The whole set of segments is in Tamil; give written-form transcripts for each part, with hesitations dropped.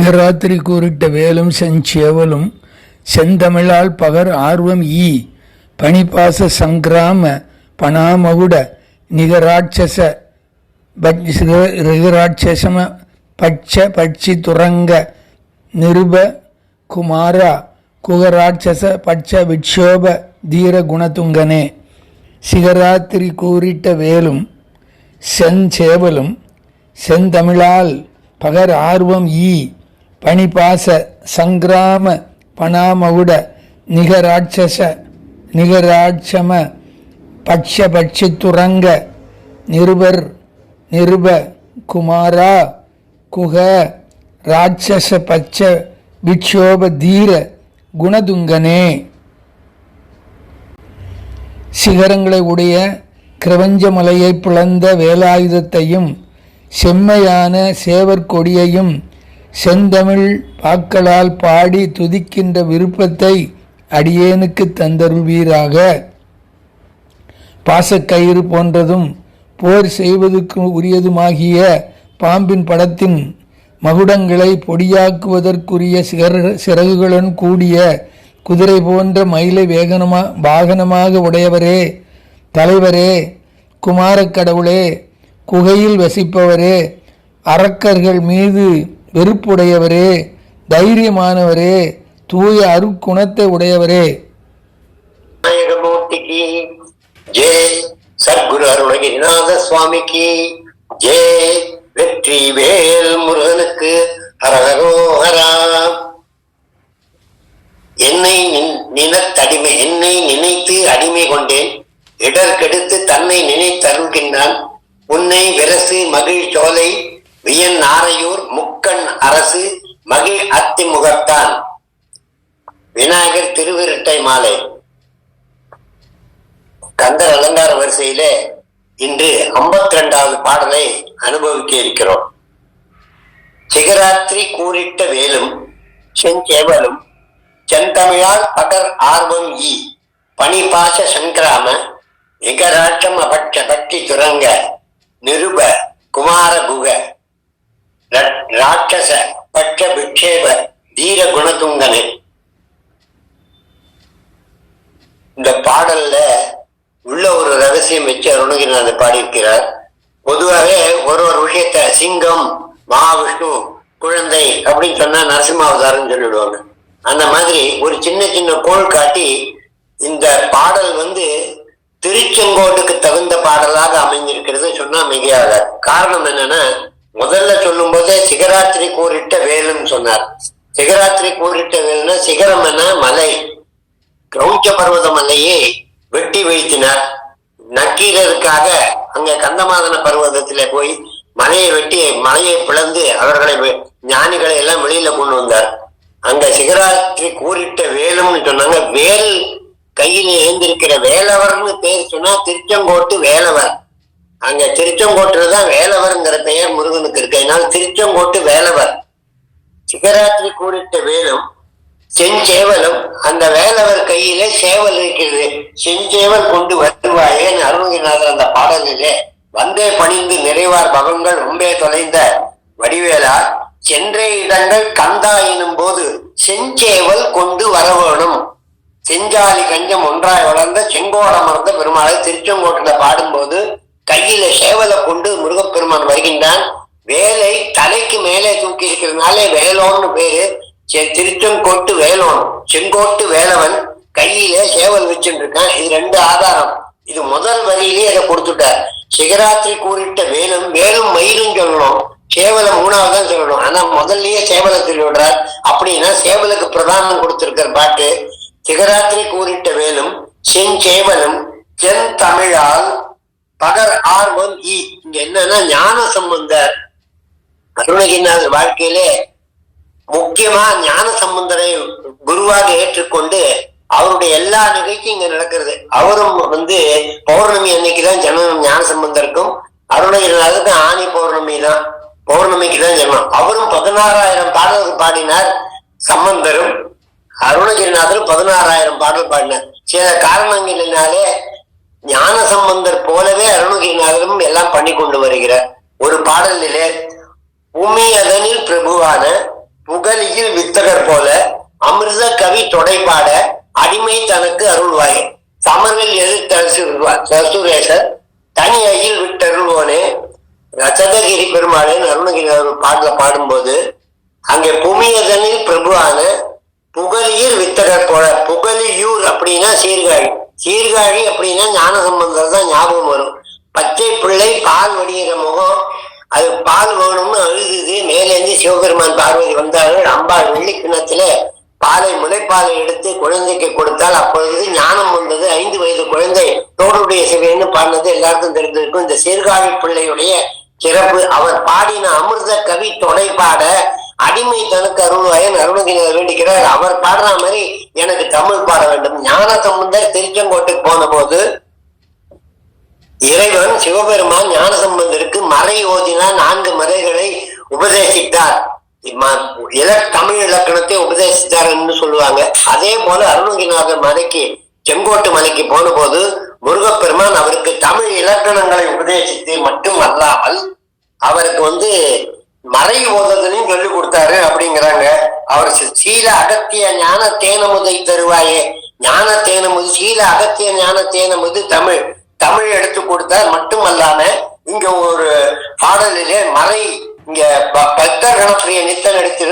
சிகராத்திரி கூறிட்ட வேலும் செஞ்சேவலும் செந்தமிழால் பகர் ஆர்வம் பணிபாச சங்கிராம பணாமகுட நிகராட்சச ரிகராட்சசம பட்ச பட்சி துரங்க நிருப குமாரா குகராட்சச பட்ச விட்சோப தீர குணதுங்கனே. சிகராத்திரி கூறிட்ட வேலும் செஞ்சேவலும் செந்தமிழால் பகர் ஆர்வம் பணிபாச சங்கிராம பணாமகுட நிகராட்சச நிகராட்சம பட்ச பட்சி துரங்க நிருப குமாரா குக ராட்சச பட்ச விட்சோப தீர குணதுங்கனே. சிகரங்களை உடைய கிரவஞ்ச மலையை பிளந்த வேலாயுதத்தையும் செம்மையான சேவற்கொடியையும் செந்தமிழ் பாக்களால் பாடி துதிக்கின்ற விருப்பத்தை அடியேனுக்கு தந்தருள்வீராக. பாசக்கயிறு போன்றதும் போர் செய்வதற்கு உரியதுமாகிய பாம்பின் படத்தின் மகுடங்களை பொடியாக்குவதற்குரிய சிறகுகளுடன் கூடிய குதிரை போன்ற மயிலை வாகனமாக உடையவரே, தலைவரே, குமாரக் கடவுளே, குகையில் வசிப்பவரே, அரக்கர்கள் மீது வெறுப்புடையவரே, தைரியமானவரே, தூய அருக்குணத்தை உடையவரே. ஜெய் சத்குரு அருணகிரிநாத சுவாமிக்கு ஜெய். வெற்றி வேல் முருகனுக்கு ஹரஹரோஹரா. என்னை நினைத்து அடிமை கொண்டேன், இடர்கெடுத்து தன்னை நினைத்தருள்கின்றான். உன்னை விரசு மகிழ் சோலை வியன் நாரையூர் முக்கண் அரசு மகிழ் அத்தி முகத்தான். விநாயகர் திருவிருட்டை மாலை. கந்தர் அலங்கார வரிசையில இன்று 52வது பாடலை அனுபவிக்க இருக்கிறோம். சிகராத்திரி கூறிட்ட வேலும் செஞ்சேவலும் செந்தமிழால் பகர் ஆர்வம் பணிபாச சங்கிராம நிகராட்சம் அபட்ச பக்தி துரங்க நிருப குமார குக ராட்சச பட்ச விக்ஷேப தீர குணதுங்கனே. இந்த பாடல்ல உள்ள ஒரு ரகசியம் வச்சு அருணகிரிநாதர் பாடியிருக்கிறார். பொதுவாகவே ஒரு விஷயத்த சிங்கம், மகாவிஷ்ணு, குழந்தை அப்படின்னு சொன்னா நரசிம்மாவதாரம் சொல்லிடுவாங்க. அந்த மாதிரி ஒரு சின்ன சின்ன கோள் காட்டி இந்த பாடல் திருச்செங்கோட்டுக்கு தகுந்த பாடலாக அமைஞ்சிருக்கிறது சொன்னா மிகையாக. காரணம் என்னன்னா, முதல்ல சொல்லும் போதே சிகராத்திரி கூறிட்ட வேலுன்னு சொன்னார். சிகராத்திரி கூறிட்ட வேலுன்னா சிகரம் என மலை, கிரௌஞ்ச பர்வத மலையை வெட்டி வீழ்த்தினார். நக்கீரருக்காக அங்க கந்தமாதன பர்வதத்தில போய் மலையை வெட்டி மலையை பிளந்து அவர்களை ஞானிகளை எல்லாம் வெளியில கொண்டு வந்தார். அங்க சிகராத்திரி கூறிட்ட வேலும்னு சொன்னாங்க. வேல் கையில ஏந்திருக்கிற வேலவர்னு பேர் சொன்னா திருச்செங்கோட்டு வேலவர். அங்க திருச்செங்கோட்டுலதான் வேலவர்ங்கிற பெயர் முருகனுக்கு இருக்கு. அதனால திருச்செங்கோட்டு வேலவர். சிகராத்திரி கூறிட்ட வேலும் செஞ்சேவலும், அந்த வேலவர் கையிலே சேவல் இருக்கிறது. செஞ்சேவல் கொண்டு வருவாயேன்னு அருணகிரிநாதர் அந்த பாடலிலே வந்தே பணிந்து நிறைவார் பகங்கள் ரொம்பே தொலைந்த வடிவேலா சென்ற இடங்கள் கந்தா எனும் போது செஞ்சேவல் கொண்டு வரவேணும். செஞ்சாலி கஞ்சம் ஒன்றாய் வளர்ந்த செங்கோடமர்ந்த பெருமாளை திருச்செங்கோட்டுல பாடும்போது கையில சேவலை கொண்டு முருகப்பெருமான் வருகின்றான். வேலை தலைக்கு மேலே தூக்கி இருக்கிறதுனாலே வேலோன்னு பேரு. திருச்செங்கோட்டு வேலோன், செங்கோட்டு வேலவன் கையில சேவல் வச்சுட்டு இருக்கான். இது 2 ஆதாரம். இது முதல் வரியிலேயே அதை கொடுத்துட்டார். சிகராத்திரி கூறிட்ட வேலும் மயிலும் சொல்லணும், சேவலை 3வது தான் சொல்லணும். ஆனா முதல்லயே சேவலை சொல்லி விடுறார். அப்படின்னா சேவலுக்கு பிரதானம் கொடுத்திருக்கிற பாட்டு. சிகராத்திரி கூறிட்ட வேலும் செஞ்சேவலும் சென் தமிழால் பகர் ஆர்வம் இங்க என்னன்னா, ஞான சம்பந்தர் அருணகிரிநாதர் வாழ்க்கையிலே முக்கியமா ஞான சம்பந்தரை குருவாக ஏற்றுக்கொண்டு அவருடைய எல்லா நிகழ்ச்சியும் இங்க நடக்கிறது. அவரும் பௌர்ணமி அன்னைக்குதான் ஜனனம். ஞான சம்பந்தருக்கும் அருணகிரிநாதருக்கும் ஆனி பௌர்ணமி தான், பௌர்ணமிக்கு தான் ஜனனம். அவரும் 16,000 பாடல்கள் பாடினார். சம்பந்தரும் அருணகிரிநாதரும் 16,000 பாடல் பாடினார். சில காரணங்களினாலே ஞான சம்பந்தர் போலவே அருணகிரிநாதரும் எல்லாம் பண்ணி கொண்டு வருகிறார். ஒரு பாடலிலே உமி அதனில் பிரபுவான புகழியில் வித்தகர் போல அமிர்த கவி தொடைபாட அடிமை தனக்கு அருள்வாயே. சமர்கள் எதிர்த்தரசுரேசர் தனி அயில் விட்டருள்வோனே ரசதகிரி பெருமாளேன்னு அருணகிரி பாடல பாடும்போது அங்கே புமியதனில் பிரபுவான புகழியில் வித்தகர் போல, புகழியூர் அப்படின்னா சீர்காழி, சீர்காழி அப்படின்னா ஞான சம்பந்தர் தான் ஞாபகம் வரும். பச்சை பிள்ளை பால் வடிகிற முகம், அது பால் வேணும்னு அழுகுது. மேலேந்து சிவபெருமான் பார்வதி வந்தார்கள். அம்பாள் வெள்ளி கிணத்துல பாலை முளைப்பாலை எடுத்து குழந்தைக்கு கொடுத்தால் அப்பொழுது ஞானம் வந்தது. 5 வயது குழந்தை தோடுடைய சிவைன்னு பாடினது எல்லாருக்கும் தெரிந்திருக்கும். இந்த சீர்காழி பிள்ளையுடைய சிறப்பு. அவர் பாடின அமிர்த கவி தொடைபாட அடிமை தனக்கு அருள்வாயன் அருணகிரி வேண்டிக்கிறார். அவர் பாடுற மாதிரி எனக்கு தமிழ் பாட வேண்டும். ஞான சம்பந்தர் திருச்செங்கோட்டுக்கு போன போது இறைவன் சிவபெருமான் ஞான சம்பந்தருக்கு மறை ஓதினார். 4 மறைகளை உபதேசித்தார். தமிழ் இலக்கணத்தை உபதேசித்தார் என்று சொல்லுவாங்க. அதே போல அருணகிரிநாதர் மலைக்கு செங்கோட்டு மலைக்கு போன போது முருகப்பெருமான் அவருக்கு தமிழ் இலக்கணங்களை உபதேசித்து மட்டும் அல்லாமல் அவருக்கு மறை ஓதுதலையும் சொல்லிக் கொடுத்தாரு அப்படிங்கிறாங்க. அவர் சீல அகத்திய ஞான தேனமுதை தருவாயே, ஞான தேனமுது சீல அகத்திய ஞான தேனமுது தமிழ் தமிழ் எடுத்து கொடுத்தார். மட்டும் அல்லாம இங்க ஒரு பாடலிலே மறை, இங்க பக்தர் கணப்பிரிய நித்தன் எடுத்து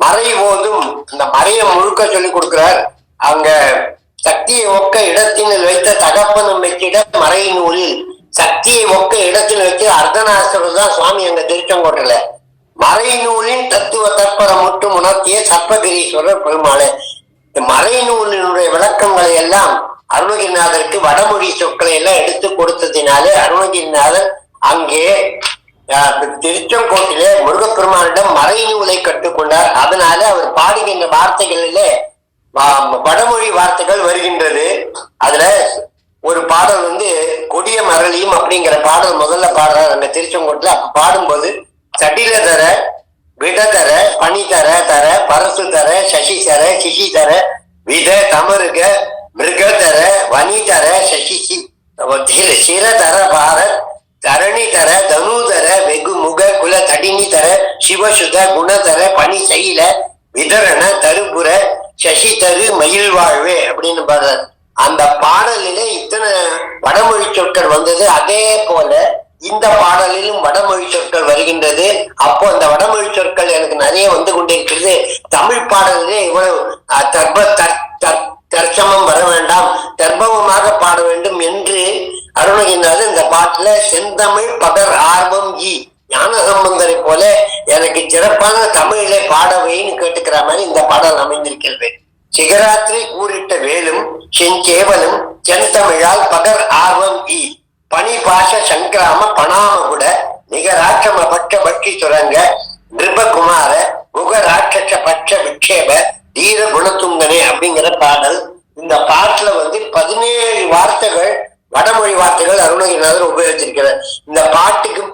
மறை ஓதும் அந்த மறைய முழுக்க சொல்லி கொடுக்கிறார். அங்க சக்தியை ஒக்க இடத்தினில் வைத்த தகப்பனும் வைத்திட மறை நூலில் சக்தியை ஒக்க இடத்தில் வைத்து அர்த்தநாஸ்திரம் தான் சுவாமி அங்க திருச்செங்கோட்டில மறை நூலின் தத்துவ தற்பரம் மட்டும் உணர்த்திய சர்ப்பகிரீஸ்வரர் பெருமாளே. மறை நூலினுடைய விளக்கங்களை எல்லாம் அருணகிரிநாதருக்கு வடமொழி சொற்களை எல்லாம் எடுத்து கொடுத்ததினாலே அருணகிரிநாதர் அங்கே திருச்செங்கோட்டிலே முருகப்பெருமானிடம் மறை நூலை கற்றுக்கொண்டார். அதனால அவர் பாடுகின்ற வார்த்தைகளிலே வடமொழி வார்த்தைகள் வருகின்றது. அதுல ஒரு பாடல் கொடிய மரளியும் அப்படிங்கிற பாடல் முதல்ல பாடுறார் அந்த திருச்செங்கோட்டுல. அப்ப பாடும்போது சடில தர விட தர பனி தர தர பரசு தர சசி தர சிசி தர வித தமருக மிருக தர வனி தர சசி சிர தர பாரத் தரணி தர தனு தர வெகு முக குல தடினி தர சிவசுத குண தர பனி சைல விதரண தருபுர சசி தரு மயில் வாழ்வே அப்படின்னு பாடுறார். அந்த பாடலிலே இத்தனை வடமொழி சொற்கள் வந்தது. அதே போல இந்த பாடலிலும் வடமொழி சொற்கள் வருகின்றது. அப்போ அந்த வடமொழி சொற்கள் எனக்கு நிறைய வந்து கொண்டிருக்கிறது. தமிழ் பாடலிலே இவ்வளவு தர்சமம் வர வேண்டாம், தர்பவமாக பாட வேண்டும் என்று அருணகிரிநாதர் இந்த பாட்டுல செந்தமிழ் பகர் ஆர்வம் ஞான சம்பந்தரை போல எனக்கு சிறப்பான தமிழிலே பாடவைன்னு கேட்டுக்கிற மாதிரி இந்த பாடல் அமைந்திருக்கிறது. சிகராத்திரி கூறிட்ட வேலும் செஞ்சேவலும் செந்தமிழால் பகர் ஆர்வம் பனி பாஷ சங்கிராம பணாமகுட நிகராட்சம பட்ச பட்சி சுரங்க நிருபகுமார முகராட்சச பட்ச விக்ஷேப தீர குணத்துங்கனே அப்படிங்கிற பாடல். இந்த பாட்டுல 17 வார்த்தைகள் வடமொழி வார்த்தைகள் அருணகிரிநாதர் உபயோகிச்சிருக்கிறார். இந்த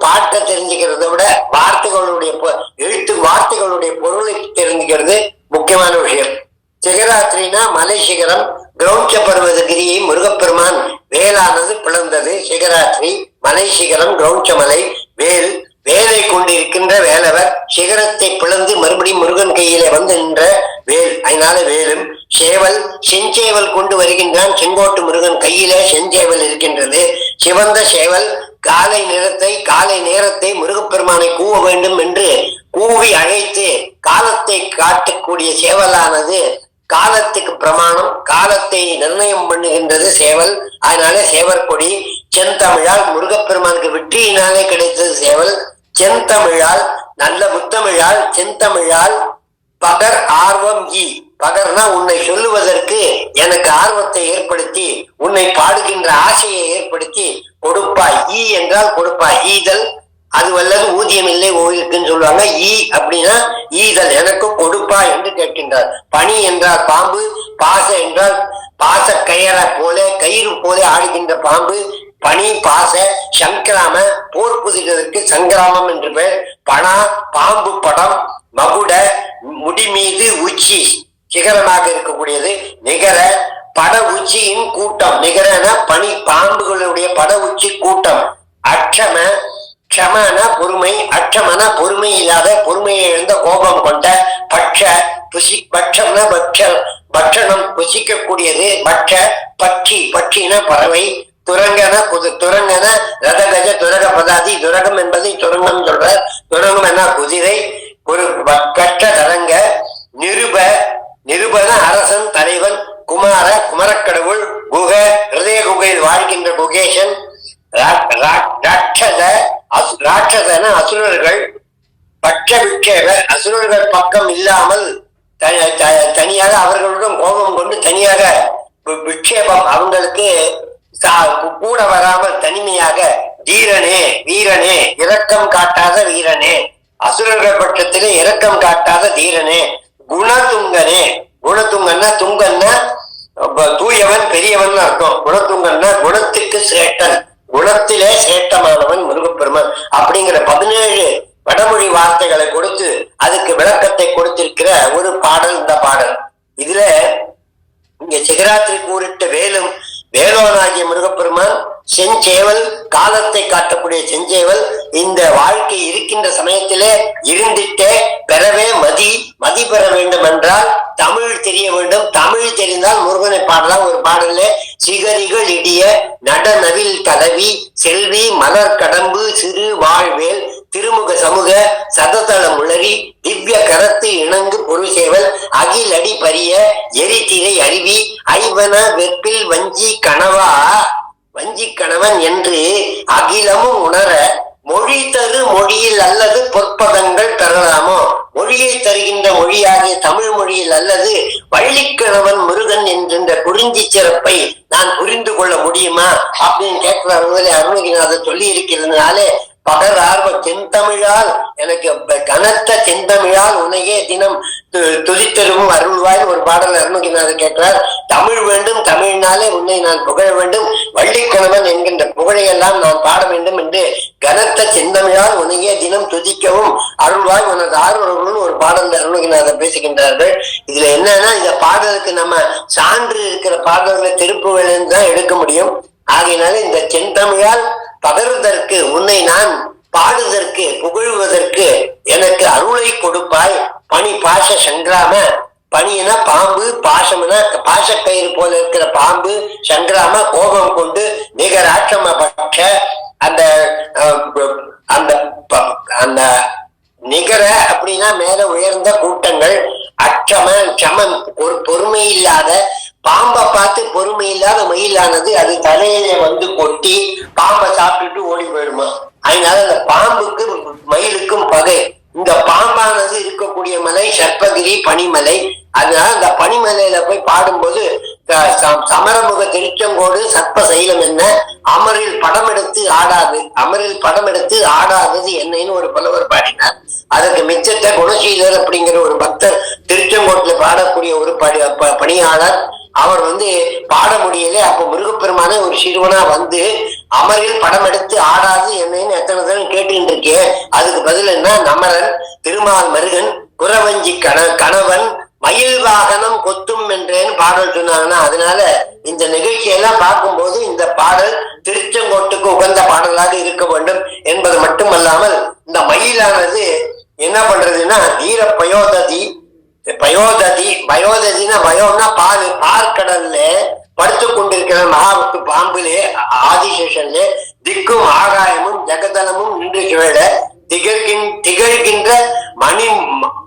பாட்டை தெரிஞ்சுக்கிறத விட வார்த்தைகளுடைய பொருளை தெரிஞ்சுக்கிறது முக்கியமான விஷயம். சிகராத்திரினா மலை சிகரம், கிரௌஞ்ச பர்வதகிரியை முருகப்பெருமான் வேலானது பிளந்தது. சிகராத்திரி மலை சிகரம், கிரௌஞ்ச மலை, வேலை கொண்டிருக்கின்ற வேலவர் சிகரத்தை பிளந்து மறுபடியும் முருகன் கையிலே வந்து நின்ற வேல், அதனால வேலும். சேவல் செஞ்சேவல் கொண்டு வருகின்றான். செங்கோட்டு முருகன் கையிலே செஞ்சேவல் இருக்கின்றது. சிவந்த சேவல் காலை நேரத்தை முருகப்பெருமானை கூவ வேண்டும் என்று கூவி அழைத்து காலத்தை காட்டக்கூடிய சேவலானது காலத்துக்கு பிரமாணம், காலத்தை நிர்ணயம் பண்ணுகின்றது சேவல். அதனால சேவர் கொடி. செந்தமிழால் முருகப்பெருமானுக்கு வெற்றியினாலே கிடைத்தது சேவல். செந்தமிழால் நல்ல முத்தமிழால் செந்தமிழால் பகர் ஆர்வம் பகர்னா உன்னை சொல்லுவதற்கு எனக்கு ஆர்வத்தை ஏற்படுத்தி உன்னை பாடுகின்ற ஆசையை ஏற்படுத்தி கொடுப்பாய். என்றால் கொடுப்பாய். ஈதல் அது வல்லது ஊதியம் இல்லை ஓய்வுக்குன்னு சொல்லுவாங்க. அப்படின்னா ஈதல் எனக்கு கொடுப்பா என்று கேட்கின்றார். பனி என்றால் பாம்பு, பாச என்றால் பாச கயிறு போல ஆடுகின்ற பாம்பு. பனி பாச சங்கிராம போர் புதிதற்கு சங்கிராமம் என்று பெயர். பணா பாம்பு படம், மகுட முடி மீது உச்சி சிகரமாக இருக்கக்கூடியது. நிகர பட உச்சியின் கூட்டம். நிகரன பனி பாம்புகளுடைய பட உச்சி கூட்டம். அட்சம க்ஷமன பொறுமை, அற்றமன பொறுமை இல்லாத, பொறுமையை எழுந்த கோபம் கொண்ட, பட்ச பட்சம்னா பட்சணம் புசிக்கக்கூடியது, பட்ச பட்சி, பட்சின பறவை, துரங்கன துரங்கன ரதகஜ துரக பதாதி, துரகம் என்பதை துரங்கம் சொல்ற, துரங்கம் என்ன குதிரை, ஒரு கற்ற தரங்க, நிருபன அரசன் தலைவன், குமார குமரக்கடவுள், குக ஹிருதய குகையில் வாழ்கின்ற குகேசன், ராட்சசன அசுரர்கள், பட்ச விட்சேப அசுரர்கள் பக்கம் இல்லாமல் தனியாக அவர்களுடன் கோபம் கொண்டு தனியாக விட்சேபம் அவங்களுக்கு கூட வராமல் தனிமையாக, தீரனே வீரனே இரக்கம் காட்டாத வீரனே, அசுரர்கள் பட்சத்திலே இரக்கம் காட்டாத தீரனே, குணதுங்கனே, குணதுங்கன்னா துங்கன்னா தூயவன் பெரியவன் அர்த்தம், குணதுங்கன்னா குணத்துக்கு சேட்டன், குணத்திலே சேட்டமானவன் முருகப்பெருமான் அப்படிங்கிற 17 வடமொழி வார்த்தைகளை கொடுத்து அதுக்கு விளக்கத்தை கொடுத்திருக்கிற ஒரு பாடல் இந்த பாடல். இதுல இங்க சிகராத்திரி கூறிட்ட வேலோனாகிய முருகப்பெருமான் செஞ்சேவல், காலத்தை காட்டக்கூடிய செஞ்சேவல், இந்த வாழ்க்கை இருக்கின்ற சமயத்திலே இருந்திட்டே பெறவே மதி பெற வேண்டும் என்றால் தமிழ் தெரிய வேண்டும், தமிழ் தெரிந்தால் முருகனை பாடலாம். ஒரு பாடல்ல சிகரிகள் இடிய நடனவில் கலவி செல்வி மலர் கடம்பு சிறு வாழ்வேல் திருமுக சமூக சததள முளரி திவ்ய கரத்து இணங்கு பொருள் சேவல் அகில் அடி பரிய எரித்திரை அருவி ஐவன வெற்பில் வஞ்சி கணவன் என்று அகிலமும் உணர மொழி தரு மொழியில் அல்லது பொற்பதங்கள் பெறலாமோ, மொழியை தருகின்ற மொழியாகிய தமிழ் மொழியில் அல்லது வள்ளிக்கணவன் முருகன் என்கின்ற குறிஞ்சி சிறப்பை நான் புரிந்து கொள்ள முடியுமா அப்படின்னு கேட்கிறார். அருணகிரிநாதர் சொல்லி இருக்கிறதுனாலே பகரார்வ செந்தமிழால் எனக்கு கனத்த செந்தமிழால் உனையே தினம் துதித்தரும் அருள்வாய் ஒரு பாடல் அருணகிரிநாதர் கேட்கிறார். தமிழ் வேண்டும், தமிழ்னாலே உன்னை நான் புகழ வேண்டும், வள்ளிக்கணவன் என்கின்ற புகழையெல்லாம் நான் பாட வேண்டும் என்று கனத்த செந்தமிழால் உனையே தினம் துதிக்கவும் அருள்வாய் உனது ஆர்வலர்களும் ஒரு பாடல் அருணகிரிநாதர் பேசுகின்றார்கள். இதுல என்னன்னா, இந்த பாடலுக்கு நம்ம சான்று இருக்கிற பாடல்களை திருப்புகளில் தான் எடுக்க முடியும். ஆகையினால இந்த செந்தமிழால் பகருவதற்கு, உன்னை நான் பாடுவதற்கு, புகழ்வதற்கு எனக்கு அருளை கொடுப்பாய். பனி பாச சங்கிராம, பனினா பாம்பு, பாசம்னா பாசக்கயிறு போல இருக்கிற பாம்பு, சங்கிராம கோபம் கொண்டு நிகராட்சம பட்ச அந்த அந்த அந்த நிகர அப்படின்னா மேல உயர்ந்த கூட்டங்கள், அச்சமன் சமன் ஒரு பொறுமை இல்லாத பாம்பை பார்த்து பொறுமை இல்லாத மயிலானது அது தலையில வந்து கொட்டி பாம்பை சாப்பிட்டுட்டு ஓடி போயிடுமா. அதனால அந்த பாம்புக்கு மயிலுக்கும் பகை. இந்த பாம்பானது இருக்கக்கூடிய மலை சர்ப்பகிரி பனிமலை. அதனால அந்த பனிமலையில போய் பாடும்போது சமரமுக திருச்செங்கோடு சர்ப்ப சைலம் என்ன, அமரில் படம் எடுத்து ஆடாது, அமரில் படம் எடுத்து ஆடாதது என்னன்னு ஒரு புலவர் பாடினார். அதுக்கு மிச்சத்தை குணசீலர் அப்படிங்கிற ஒரு பக்தர் திருச்செங்கோட்டுல பாடக்கூடிய ஒரு பணியாளர், அவர் பாட முடியல. அப்ப முருகப்பெருமான ஒரு சிறுவனா அமரில் படம் எடுத்து ஆடாது என்னன்னு எத்தனை தரம் கேட்டுக்கிட்டு இருக்கேன். அதுக்கு பதில் என்ன, நமரன் திருமால் மருகன் குறவஞ்சி கணவன் மயில் வாகனம் கொத்தும் என்றேன்னு பாடல் சொன்னாங்கன்னா, அதனால இந்த நிகழ்ச்சியெல்லாம் பார்க்கும்போது இந்த பாடல் திருச்செங்கோட்டுக்கு உகந்த பாடலாக இருக்க வேண்டும் என்பது மட்டுமல்லாமல், இந்த மயிலானது என்ன பண்றதுன்னா வீர பயோததினா பயோம்னா பார்க்கடல்ல படுத்து கொண்டிருக்கிற மகாவுக்கு பாம்பிலே ஆதிசேஷன்ல திக்கும் ஆகாயமும் ஜெகதலமும் நின்று சுழல திகழ்கின்ற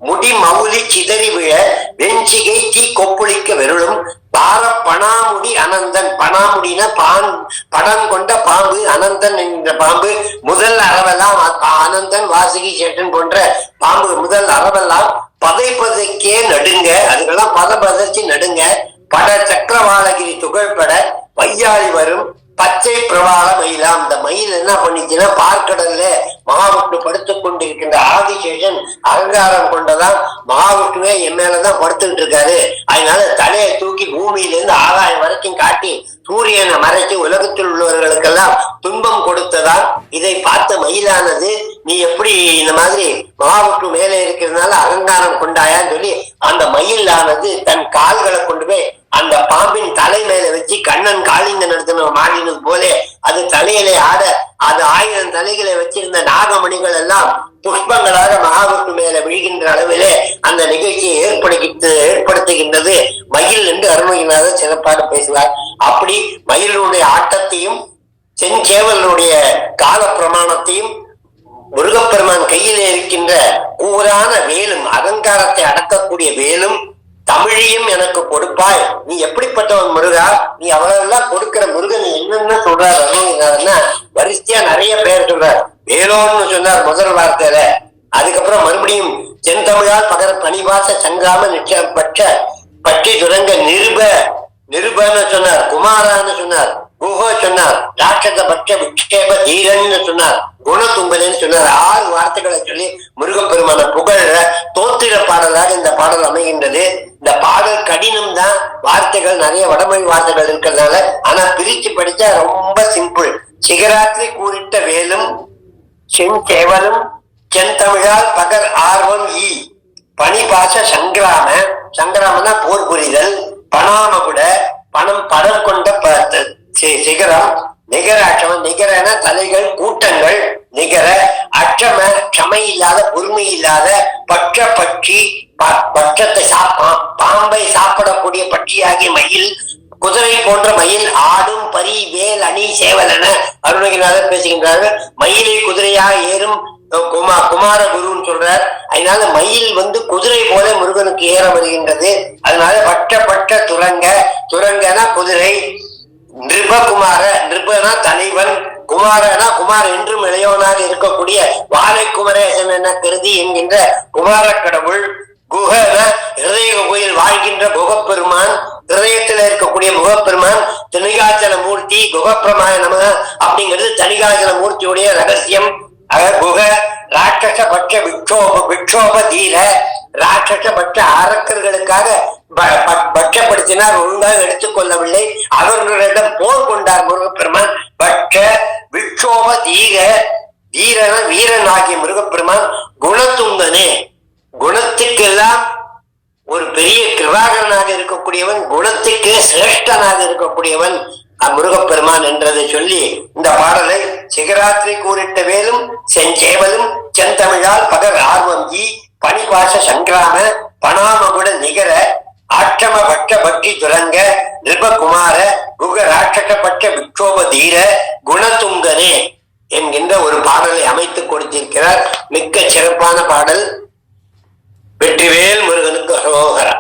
முடி மவுலி சிதறி விழ வெஞ்சிகை தீ கொப்புளிக்க வெருளும் பார பணாமுடி அனந்தன். பணாமுடினா படம் கொண்ட பாம்பு, அனந்தன் என்கிற பாம்பு முதல் அறவெல்லாம் அனந்தன் வாசுகி சேட்டன் போன்ற பாம்பு முதல் அறவெல்லாம் பதைப்பதைக்கே நடுங்க, அதுக்கெல்லாம் பதச்சி நடுங்க. பட சக்கரவாளகிரி துகள்பட வையாளி வரும் பச்சை பிரவாள மயிலாம். இந்த மயில் என்ன பண்ணிச்சுன்னா, பார்க்கடல்ல மகாவிஷ்ணு படுத்துக் கொண்டிருக்கின்ற ஆதிசேஷன் அலங்காரம் கொண்டதான் மகாவிஷ்ணுவே என் மேலதான் படுத்துக்கிட்டு இருக்காரு. அதனால தலையை தூக்கி பூமியிலிருந்து ஆகாயம் வரைக்கும் காட்டி சூரியனை மறைச்சு உலகத்தில் உள்ளவர்களுக்கெல்லாம் துன்பம் கொடுத்ததால் இதை பார்த்த மயிலானது, நீ எப்படி இந்த மாதிரி மகாவிஷ்ணு மேலே இருக்கிறதுனால அலங்காரம் கொண்டாயான்னு சொல்லி அந்த மயிலானது தன் கால்களை கொண்டு போய் அந்த பாம்பின் தலை மேல வச்சு கண்ணன் காளிங்க நடத்தின மாறினது போல அது தலையில ஆட அது 1000 தலைகளை வச்சிருந்த நாகமணிகள் எல்லாம் புஷ்பங்களாக மகாவிஷ்ணு மேல விழுகின்ற அளவிலே அந்த நிகழ்ச்சியை ஏற்படுத்துகின்றது மயில் என்று அருணகிரிநாதர் சிறப்பாக பேசுவார். அப்படி மயிலுடைய ஆட்டத்தையும் செஞ்சேவலுடைய கால பிரமாணத்தையும் முருகப்பெருமான் கையிலே இருக்கின்ற கூரான வேலும் அகங்காரத்தை அடக்கக்கூடிய வேலும் தமிழையும் எனக்கு கொடுப்பாய், நீ எப்படிப்பட்டவன் முருகா, நீ அவ்வளவுலாம் கொடுக்கிற முருகன் என்னன்னு சொல்றாரு அருணகிரிநாதர்னா வரிசையா நிறைய பேர் சொல்றார். வேலோன்னு சொன்னார் முதல் வார்த்தையில, அதுக்கப்புறம் மறுபடியும் செந்தமிழால் பகர பணிவாச சங்காம நிச்சயம் பற்றி துரங்க நிருபன்னு சொன்னார், குமாரான்னு சொன்னார், குஹோ சொன்னார், ராட்சத பட்ச விக்ஷேப தீரன்னு சொன்னார், குணதும்பலன்னு சொன்னார். 6 வார்த்தைகளை சொல்லி முருகப்பெருமான புகழ தோத்திர பாடலாக இந்த பாடல் அமைகின்றது. இந்த பாடல் கடினம் தான், வார்த்தைகள் நிறைய வடமொழி வார்த்தைகள் இருக்கிறதுனால, ஆனா பிரிச்சு படிச்சா ரொம்ப சிம்பிள். சிகராத்திரி கூறிட்ட வேலும் செஞ்சேவலும் செந்தமிழால் பகர் ஆர்வம் பணிபாச சங்கிராமனா போர் புரிதல், பணாமகுட படம் கொண்ட சிகரம், நிகர அற்றம நிகரன தலைகள் கூட்டங்கள், நிகர அற்றம க்ஷமை இல்லாத பொறுமை இல்லாத பற்ற பட்சி பற்றத்தை பாம்பை சாப்பிடக்கூடிய பட்சியாகிய மயில், குதிரை போன்ற மயில், ஆடும் பரி வேல் அணி சேவலென அருணகிரிநாதர் பேசுகின்றார்கள். மயிலை குதிரையாக ஏறும் குமார குருன்னு சொல்றார். அதனால மயில் குதிரை போல முருகனுக்கு ஏற வருகின்றது. அதனால பட்ட துரங்கனா குதிரை, நிருபகுமார நிருபனா தலைவன், குமாரனா குமார் என்றும் இளையவனாக இருக்கக்கூடிய வாழை குமரேசன் என கருதி என்கின்ற குமார கடவுள், குஹன ஹிருதய கோயில் வாழ்கின்ற குகப்பெருமான், ஹிருதயத்தில் இருக்கக்கூடிய முகப்பெருமான், தணிகாச்சல மூர்த்தி குகப்பிரமாய நம அப்படிங்கிறது தணிகாச்சல மூர்த்தியுடைய ரகசியம். குக ராட்சச பட்ச விக்ஷோப தீர, ராட்சச பட்ச அரக்கர்களுக்காக பட்சப்படுத்தினார், ஒழுங்காக எடுத்துக்கொள்ளவில்லை, அவர்களிடம் போர் கொண்டார் முருகப்பெருமான். பட்ச விக்ஷோப தீரன வீரன் ஆகிய முருகப்பெருமான் குணத்துங்கனே, குணத்துக்கெல்லாம் ஒரு பெரிய கிருபாகரனாக இருக்கக்கூடியவன், குணத்துக்கு சிரேஷ்டனாக இருக்கக்கூடியவன் முருகப்பெருமான் என்றதை சொல்லி இந்த பாடலை சிகராத்திரி கூறிட்ட வேலும் செஞ்சேவலும் செந்தமிழால் பகர் ஆர்வம் பணிபாச சங்கிராம பணாமகுட நிகர ஆற்றம பட்ச பக்தி துரங்க நிருபகுமார குக ராட்சச பட்ச விக்ஷோப தீர குணதுங்கனே என்கின்ற ஒரு பாடலை அமைத்துக் கொடுத்திருக்கிறார். மிக்க சிறப்பான பாடல். வெற்றிவேல் முருகனுக்கு அரோகரா.